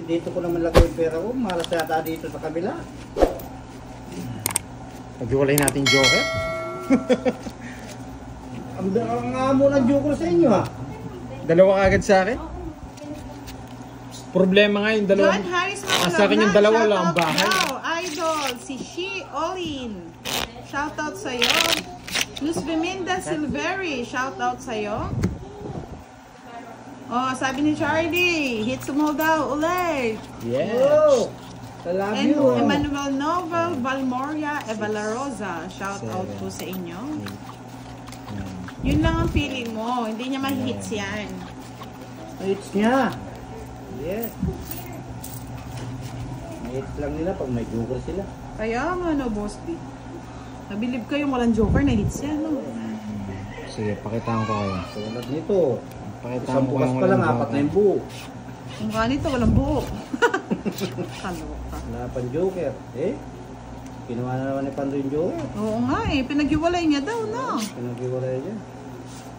dito ko naman lagay yung pera ko. Malas yata dito sa kabila. Pag-iwalay natin joker. Ang amo ng joker sa inyo ha. Dalawa agad sa akin. Problema nga yung dalawa. John Harris Sa akin yung dalawa lang ang bahay. Idol, si She Olin. Shoutout sa'yo. Luz Beminda Silveri. Shoutout sa'yo. Oh, sabi ni Charlie, hits mo daw ulit. Yes. Oh, I love And you. Emmanuel Novel Valmoria Evalarosa. Shoutout po sa inyo. Yun lang ang feeling mo. Hindi niya ma-hits yan. Hits niya. Yes. Hits lang nila pag may joker sila. Kaya nga no, Boss B. Nabilib kayong walang joker na hits yan, no? Sige, pakitaan ko kayo. Tulad nito. Pakitaan Isang ko bukas pa lang, apat na yung buo. Ang ganito, walang buo. Kaloka. Wala pang joker. Eh? Kinuha na naman ni Pando yung joker. Oo nga eh, pinag-iwalay niya daw, no? Pinag-iwalay dyan.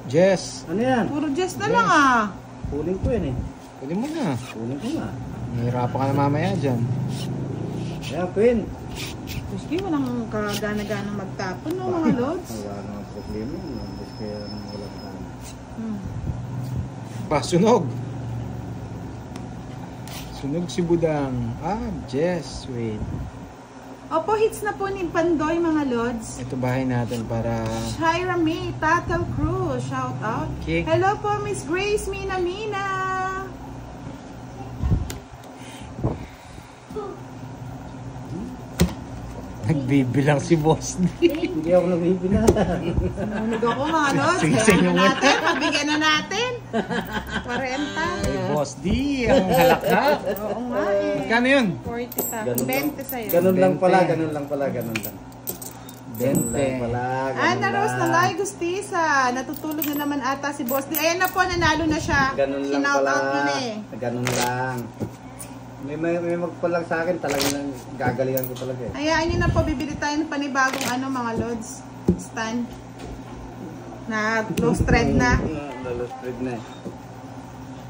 Jess, Ano yan? Puro Jess na lang ah. Kunin ko yan eh. pwede mo na. Kunin ko nga. Nahirapan ka na mamaya dyan. Ayan, Queen. Boss B, walang kagana-ganang magtapon, no, mga lods? Wala naman problema. Nandis kaya nang walang tama. Sunog. Sunog si Budang. Jess, wait. Opo, hits na po ni Pandoy, mga lods. Ito bahay natin para... Shaira May, Tatal Cruz, shout out. Okay. Hello po, Miss Grace Mina Mina. Nagbibilang si Boss D. Hindi ako nabibila. Nanunog ako, mga lods. Sige, Kaya sige, na natin, pabigyan na natin. 40. Ay, Boss D, ang halakhak. Oo nga eh. Magkano yun? 40 sa Ganun lang. 20 sa'yo. Ganun lang pala, 20. ganun lang pala, ganun lang. Ganun lang 20. pala, ganun Ana Rose lang. Nalay Gustisa. Natutulog na naman ata si Boss D. Ayan na po, nanalo na siya. Ganun lang Sinout pala. out mo na eh. Ganun lang. May magpalag sa akin, talagang gagalingan ko talaga eh. Hayaan nyo na po, bibili tayo ng panibagong mga lods. Stand. Na close trend na. Lost thread na eh.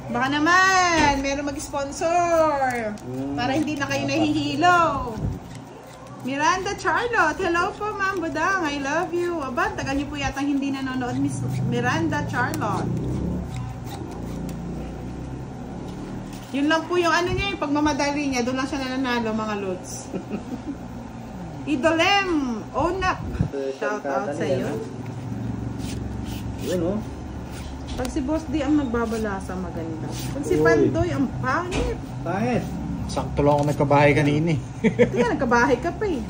Baka naman, meron mag-sponsor. Para hindi na kayo nahihilo. Miranda Charlotte. Hello po, Ma'am Budang. I love you. Aba, tagal niyo po yatang hindi nanonood, Miss Miranda Charlotte. Yun lang po yung niya, yung pagmamadali niya. Doon lang siya nananalo, mga lods. Idolem. Onak. Shout out sa iyo. Yun oh. Pag si Boss D ang nagbabalasa, maganda. Pag si Pandoy, ang pangit. Pangit. Sakto lang ako nagkabahay kanina eh. Tingnan, nagkabahay ka pa eh.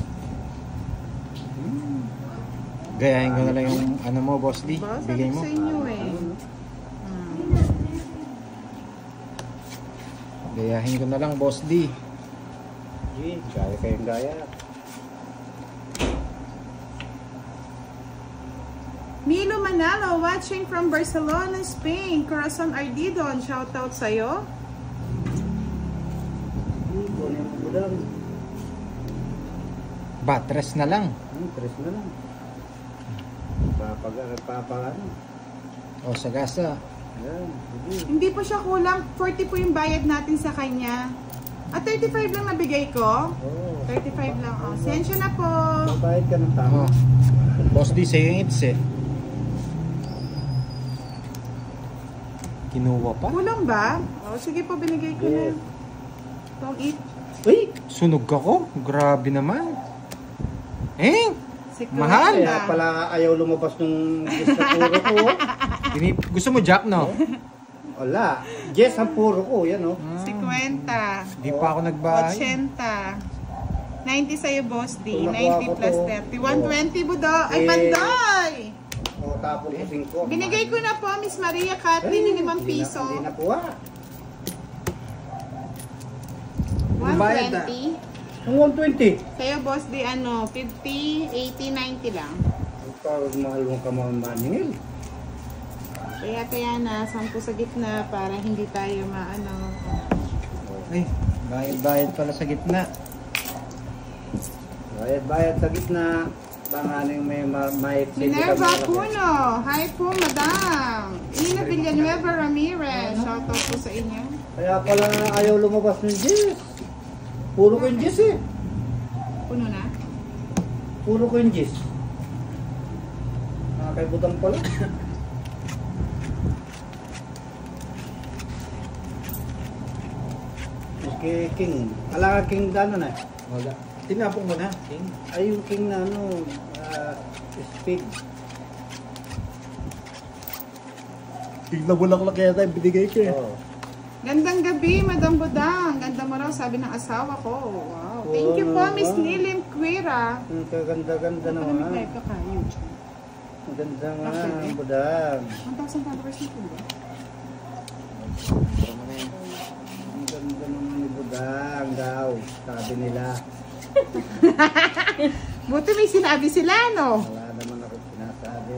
Gayahin ko na lang yung mo, Boss D. Diba? Sabi Bigay ko mo. sa inyo eh. Gayahin ko na lang, Boss D. Gee, gaya kayong gaya. Milo Manalo, watching from Barcelona, Spain. Corazon Ardidon, shout out sa'yo. Kunin mo budang. Batres na lang. Tres na lang. Papagano. O, sa gasa. Yan, sige. Hindi po siya kulang. 40 po yung bayad natin sa kanya. 35 lang nabigay ko. Oh, 35 lang. Oh, sensya na po. bayad ka ng tama. Boss D, sa'yo yung hits eh. Kinuha pa? Kulang ba? Oh, sige po, binigay ko na. Yes. Don't eat. Uy! Sunog ako? Grabe naman. Eh? Sikreto Mahal. Kaya na. pala ayaw lumabas nung Jess na puro ko. Gusto mo Jack, no? Wala. Jess ang puro ko. Yan oh. 50. Di pa ako nagbahay. 80. 90 sa'yo, Boss D. Kung nakuha 90 ko plus to, 30. 120, Budo. Ay, Eh. Pandoy! O tapos ko 5. Binigay ko na po, Miss Maria Kathleen, yung 5 piso. Hindi nakuha. 120. Ang 120. Sa'yo, Boss D, 50, 80, 90 lang. Ang parang mahal mong kamaningil. Kaya na, 10 sa gitna para hindi tayo Ay, bayad pala sa gitna. Bayad sa gitna. Panganing may mahit Minerva Puno. Hi po, madam. Ina Villanueva Ramirez. Shoutout po sa inyo. Kaya pala ayaw lumabas ng Jess. Puro ko yung Jess eh. Puno na? Puro ko yung Jess. Nakakaibutang pala. Kay King. Ala ka King dano na. Wala. Tinapong mo na, King. Ay yung King na ano, speed. King na bulaklak kaya tayo binigay ko eh. Oo. Gandang gabi, Madam Budang. Ganda mo raw, sabi ng asawa ko. Wow. Thank you po, Miss Nilim Quira. Ang kaganda-ganda naman. Ang ganda nga, budang. 1,000 followers na po ba? Ang ganda naman ni budang daw, sabi nila. Buti may sinabi sila, no? Wala naman ako sinasabi.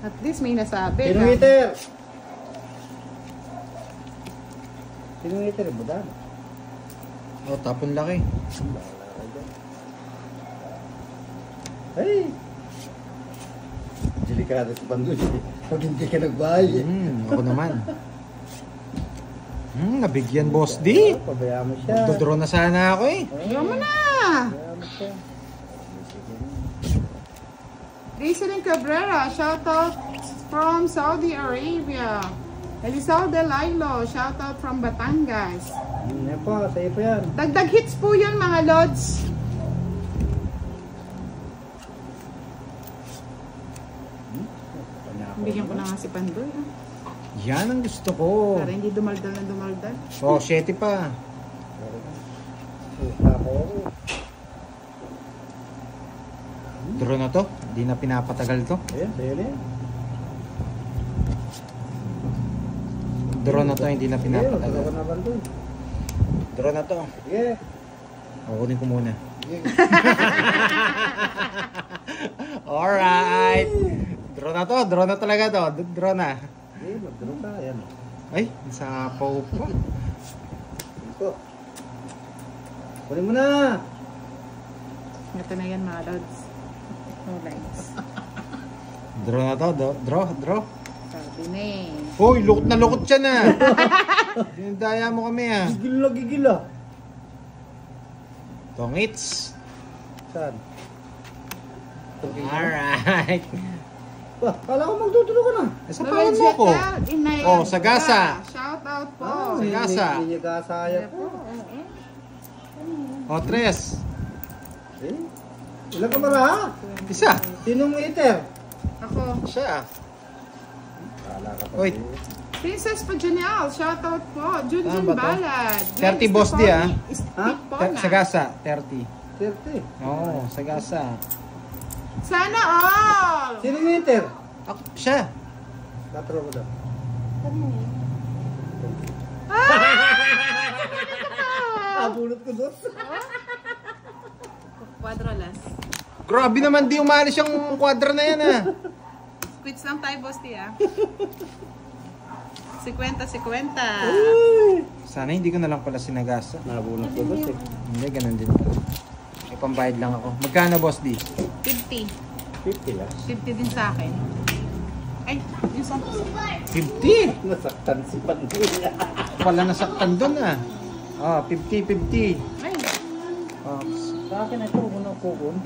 At least may nasabi. Sinong heater? Sinong heater, budang? Oh, tapon laki. Hey! Delikado sa bando siya. Pag hindi ka nagbayad. Ako naman. Nabigyan boss D. Pabayaan mo siya. Dodro na sana ako eh. Draw mo na! Pabayaan mo siya. Rizalyn Cabrera, shoutout from Saudi Arabia. Elizalde Lailo, shoutout from Batangas. Yan po, sa'yo po yan. Dagdag hits po yun, mga lods. Bigyan ko na nga si Pandoy. Yan ang gusto ko. Para hindi dumaldal na dumaldal. Oh, 7 pa. Draw na to. Hindi na pinapatagal to. Ayan, sa'yo na yan. Draw na to, hindi na Ayan, pinapatagal. taga na bando. Draw na to. Sige. Kunin ko muna. Sige. Alright. Draw na to. Draw na talaga to. Draw na. Sige, magdaro ka. Ayan. Ay, sa paw pa. Ito. Kunin mo na. Ito na yan, mga lods. No lines. Draw na to. Draw. Sabi na eh. Hoy, lukot na lukot siya na. Dinadaya mo kami ah. Gigil ah. Tongits. Saan? Alright. Bah, kala ko magtutulo ka na. Sa pangalan mo ko. Oh, Sagasa. Shoutout po. Sagasa. Hindi ka saya po. O, 3. Eh? Ilan ka pala ha? Isa. Sinong eater? Ako. Siya. Kala ka pa. Wait. Princess Pajanial, shoutout po. Junjun ba to? Balad. 30 boss di, ah. Ha? Sagasa, 30. 30. Oo, Sagasa. Sana all! Sinong eater? Ako, siya. Katro ko daw. Abulot ko doon. Quadralas. Grabe naman, di umalis yung kwadra na yan ah. Quits lang tayo, boss, ah. 50-50. Sana hindi ko na lang pala sinagasa. Nabulot ko doon. Hindi, ganun din. May pambayad lang ako. Magkano, boss D? 50. 50 lang. 50 din sa akin. Ay, yung 50! Nasaktan si Panduya. Pala nasaktan doon ah. Oh, 50-50. Ay. Oh, Sa akin ito, unang kukun.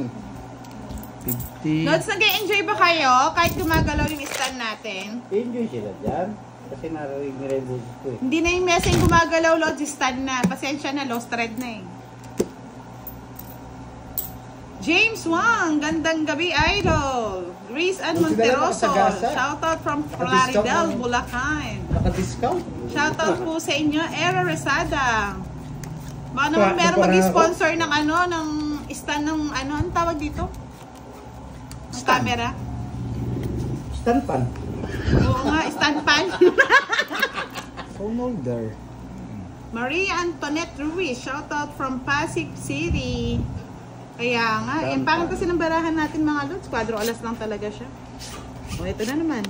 50. Lods, nag-enjoy ba kayo kahit gumagalaw yung stand natin? Enjoy sila dyan. Kasi narinig nila yung boses ko eh. Hindi na yung message gumagalaw, Lods, yung stand na. Pasensya na, lost thread na eh. James Wang, gandang gabi, idol. Grace Ann Monteroso, shoutout from Plaridel, Bulacan. Naka-discount? Shoutout po sa inyo, Era Resada. Baka naman meron mag-sponsor ng ano, ng stand ng ano, anong tawag dito? Ng camera? Stand pan. Oo nga, stand pan. Phone holder. Maria Antoinette Ruiz, shoutout from Pasig City. Kaya nga, yung pangit kasi ng barahan natin mga lods, 4 alas lang talaga siya. O, ito na naman.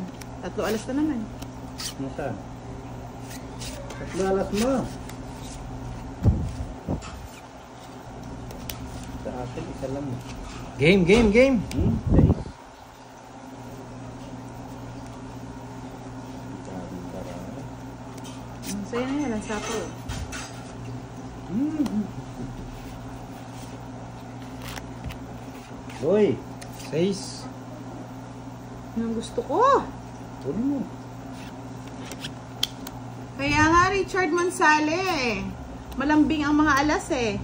3 alas na naman. Nasaan? Lalas mo. Sa akin, isa lang. Game, game, game. Okay. Sa'yo na yan, ang sapaw. Uy, 6. Yung gusto ko. tuloy mo. Kaya nga, Richard Mansale. Malambing ang mga alas eh.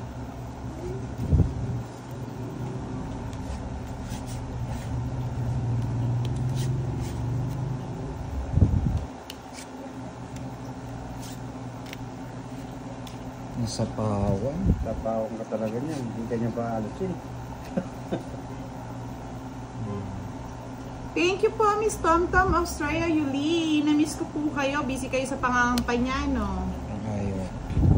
Nasapawan. Tapawang ka talaga niyan. Hindi ka niya paalasin. Thank you po, Miss Tomtom Australia Yuli. Na-miss ko po kayo. Busy kayo sa pangangampanya, no? Ayun.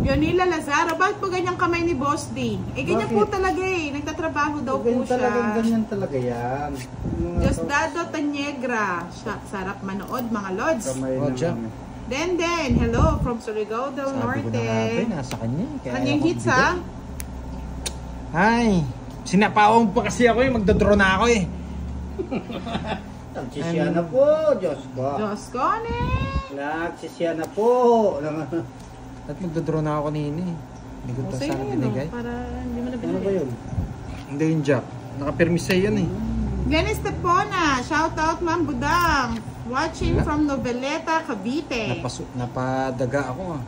Yonila Lazaro, bakit po ganyang kamay ni Boss D? Eh, ganyan Bakit? po talaga eh. Nagtatrabaho daw po Ganyan talaga, siya. ganyan talaga yan. Diosdado Taniegra. Sarap manood, mga lods. Kamay Oh, ng Jack. ano. Den, hello from Surigao del Sabi ko na nga ba, Norte. nasa kanya. Kaya Kanyang ayaw ko hits, bigay. ha? Ay, sinapawang pa kasi ako eh. Magdodraw na ako eh. Nagsisiya na po, Diyos ko. Diyos ko, ne? Nagsisiya na po. At magdodraw na ako kanina eh. Hindi ko O, pa sa'yo sana yun, no? binigay. Para hindi mo na Ano ba binigay. yun? Hindi yung Jack. Nakapirmis sa'yo yan eh. Dennis Tepona, shout out Ma'am Budang. Watching Wala. from Noveleta, Cavite. Napadaga ako ah.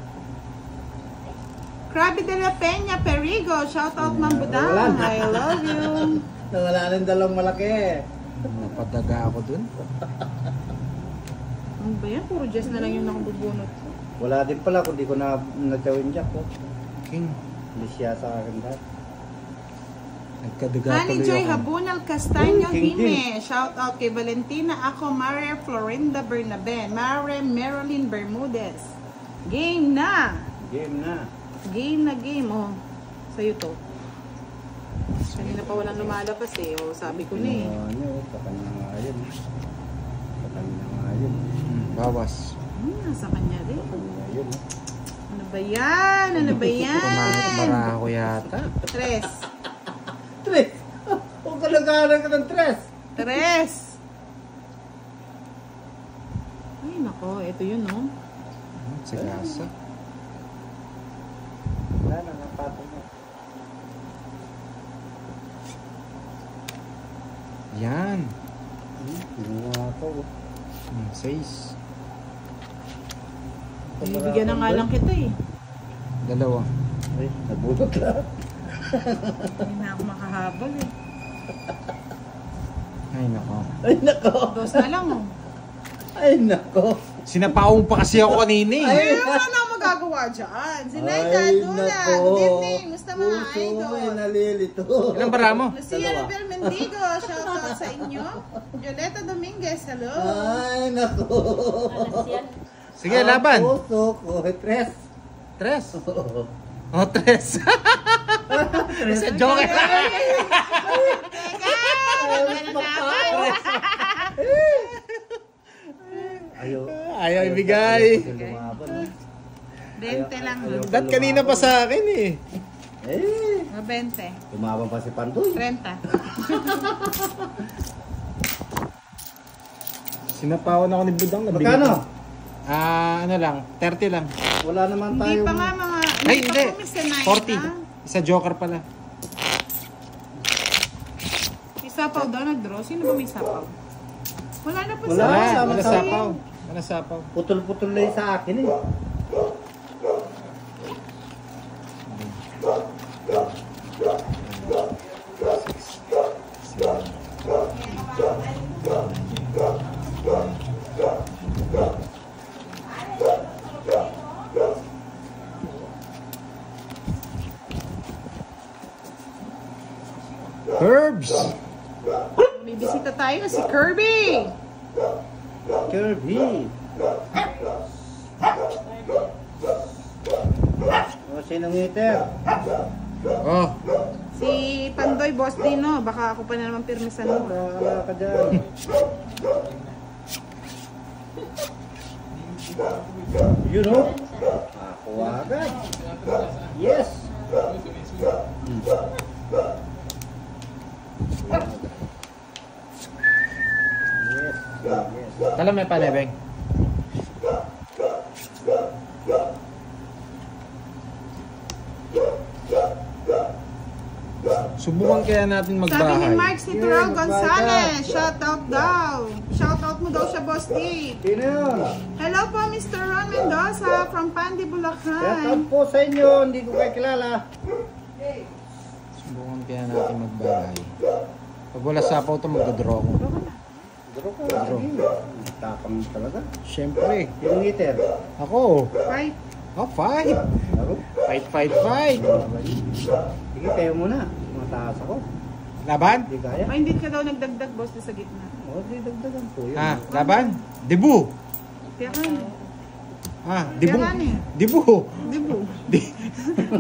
Krabi de la Peña, Perigo, shout out Ma'am Wala Budang. na. I love you. Nawala ng dalawang malaki. Napadaga ako dun. Ano ba yan? Puro Jess na lang yung nakabubunot. Wala din pala kung di ko na nagawin Jack. Oh. King. Hindi siya sa akin dahil. Nagkadaga Honey tuloy Joy ako. Habunal Castaño Uy, King Hime. Shout out kay Valentina. Ako, Maria Florinda Bernaben. Maria Marilyn Bermudez. Game na. Game na. Game na game. Oh, sa'yo to. Kanina pa walang lumalabas eh. O, sabi ko na eh. Ano, sa kanya nga yun. Sa kanya nga yun. Bawas. Nasa kanya rin. Sa kanya yun. Ano ba yan? Ano ba yan? Para ako yata. Tres. Tres! Huwag ka nag-aaral ka ng tres! Tres. Ay, nako. Ito yun, no? Sigasa. Wala na, napatong mo. Yan. Kinuha ko. 6. Bibigyan na nga lang kita eh. Dalawa. Ay, nabulot lang. Hindi na ako makahabol eh. Ay nako. Ay, nako! Dos na lang oh. Ay, nako! Sinapawang pa kasi ako kanina eh. Ay, wala na akong magagawa dyan. Si Naida Dula. Good evening. Musta mga Puso ay idol? nalilito. Ilang bara mo? Lucia Rebel Mendigo. Shout out sa inyo. Violeta Dominguez. Hello. Ay, nako! Sige, laban. Puso ko, tres. 3. Oh, 3. Sa joke. Ayaw. Ayaw ibigay. Lumaban, no? 20 lang. Ayaw. Ba't kanina pa sa akin eh? Eh, Mga 20. lumaban pa si Pandoy. 30. Sinapawan ako ni Budang. Magkano? Ano lang, 30 lang. Wala naman Hindi tayo. pa nga mga... Ay, hindi. pa po, Mr. Naida. 40. Isa joker pala. Isapaw daw nag-draw. Sino ba may sapaw? Wala na po Wala. sa Wala Sama- sapaw. Wala sapaw. Putol-putol na yun sa akin eh. Herbs! May bisita tayo, si Kirby. Kirby. O, sinong ngiter? Oh, Si Pandoy Boss Dino. Baka ako pa na naman pirmisan mo. Wala ka dyan. You know? Ako agad. Yes. Alam mo pa, Nebeng? Subukan kaya natin Sabi ni magbahay. Mark Citral Yeah, Gonzalez, shout out daw. Shout out mo daw siya, Boss Dave. Sino yun? Hello po, Mr. Ron Mendoza from Pandi, Shout Bulacan. out po sa inyo. Hindi ko kayo kilala. Subukan kaya natin magbahay. Pag wala sapaw ito, magdodraw ako. Duro ko. Tapang talaga. Siyempre. Yung heater. Ako. Right? Oh, fight. Laro. Fight. Sige, tayo muna. Mataas ako. Laban? Hindi kaya. O hindi ka daw nagdagdag, Boss, sa gitna. O, di dagdagan po yun. Ah, laban? Debu. Tiyakan. Ah, dibong. Tiyakan eh. Debu. Dibu.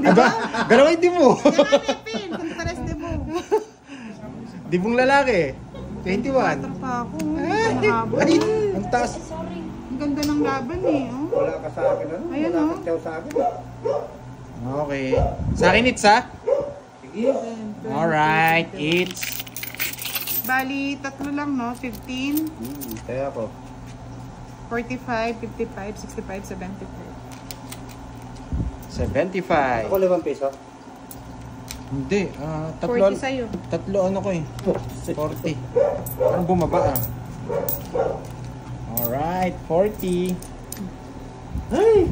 Aba, galaway debu. Tiyakan eh, Pin. Kung pares dibu. Dibong lalaki. 21. Patro pa ako. Ay, Mahaba. ay, ang taas. Ang ganda ng laban eh. Oh. Wala ka sa akin, ano? Ayan, Wala oh. ka tiyaw sa akin. Okay. Sa akin, it's ha? Sige. Alright, it's Bali, tatlo lang, no? 15, Kaya ako. 45, 55, 65, 73. 75. Ako 5 piso. Hindi, tatlo. 40 sa'yo. Tatlo ano ko eh. 40. Parang bumaba ah. Alright, 40. Ay!